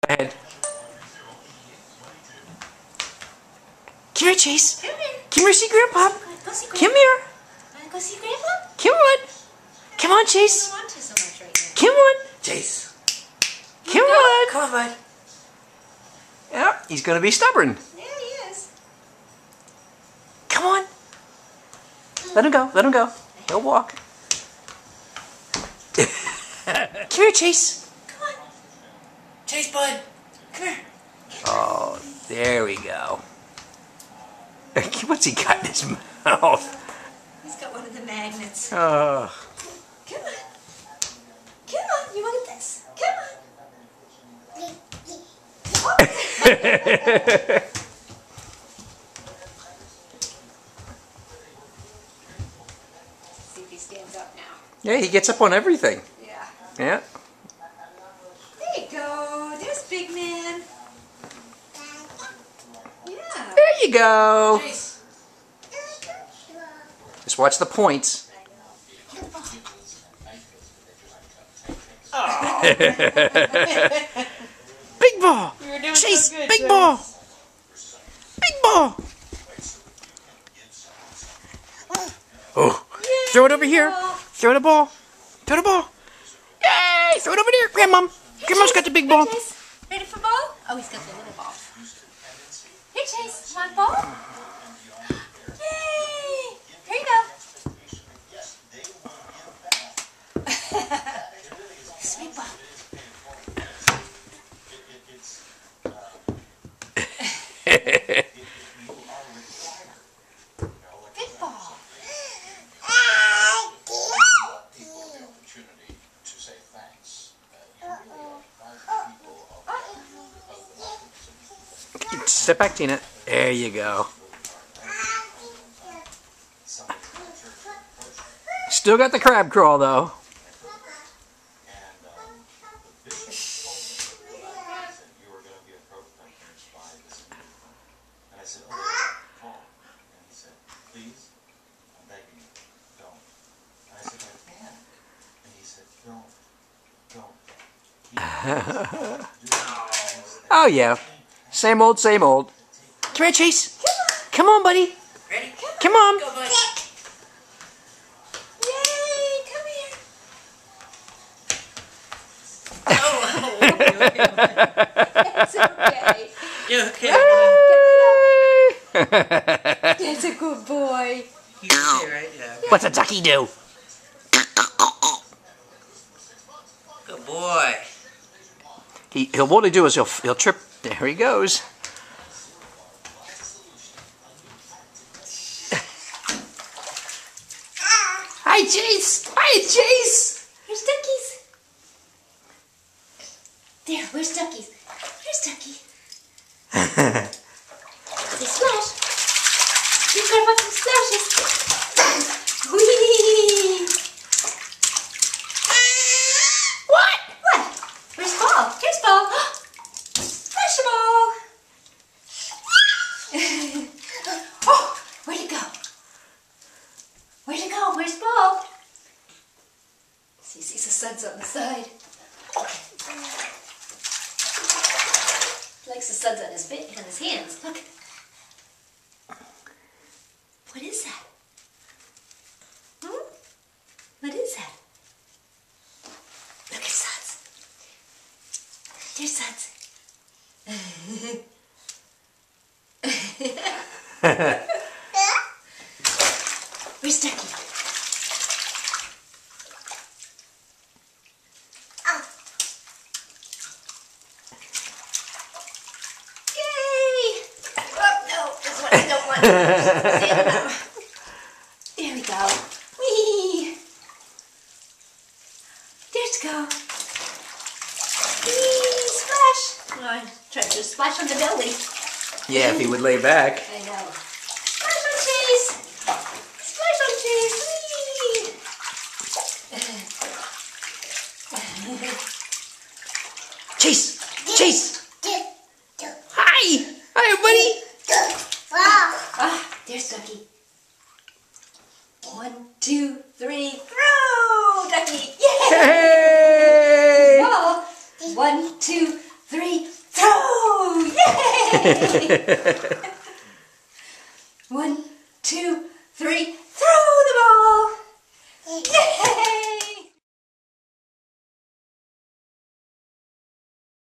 ahead. Come here, Chase. Come here. Come here, see Grandpa. Go see Grandpa. Come here. Wanna go see Grandpa? Come on. Come on, I Chase. don't want to so much right Come on. Chase. Come on. Come on, bud. Yeah, he's going to be stubborn. now. There he is. Come on. Let him go. Let him go. He'll walk. Come here, Chase. Come on. Chase, bud. Come here. Oh, there we go. What's he got in his mouth? He's got one of the magnets. Oh. Come on. Come on. You want this? Come on. See if he stands up now. Yeah, he gets up on everything. Yeah. Yeah. There you go. There's Big Man. Yeah. There you go. Chase. Just watch the points. Big ball. You were doing Chase, so good, big Chase. ball. Big ball. Oh. Yay, Throw it over here. ball. Throw the ball. Throw the ball. Yay! Throw it over there. Grandmom. Grandmom's got the big ball. Hey, Chase. Ready for ball? Oh, he's got the little ball. Here, Chase. Want ball? Yay! Here you go. Sweet ball. Big ball. Step back, Tina. There you go. Still got the crab crawl, though. Oh, yeah. Same old, same old. Come here, Chase. Come on, buddy. Ready? Come on. Go, buddy. Yay! Come here. Oh, it's okay. You okay? That's a good boy. You okay, right? Yeah. What's a ducky do? Good boy. He'll what he'll do is he'll trip. There he goes. Hi, Chase. Hi, Chase. Where's Duckies? There, where's Duckies? Where's Ducky? Say splash. You've got about some splashes. Whee! What? What? Where's Ball? Here's Ball. Splash ball. Oh, where'd it go? Where'd it go? Where's Ball? See, sees the sun's on the side. He likes the suds on his hands. Look. What is that? Hmm? What is that? Look at suds. There's suds. Where's Ducky? Yay! Oh, no, this one I don't want. Stand up. There we go. Whee! There's go. Whee! Splash! Oh, I tried to splash on the belly. Yeah, if he would lay back. I know. Splash on Chase! Splash on Chase! Whee! Chase. Chase. Hi. Hi, buddy. Ah, there's Ducky. 1, 2, 3, throw! Ducky! Yay! Hey. Ball. 1, 2, 3, 1, 2, 3, throw the ball! Yay!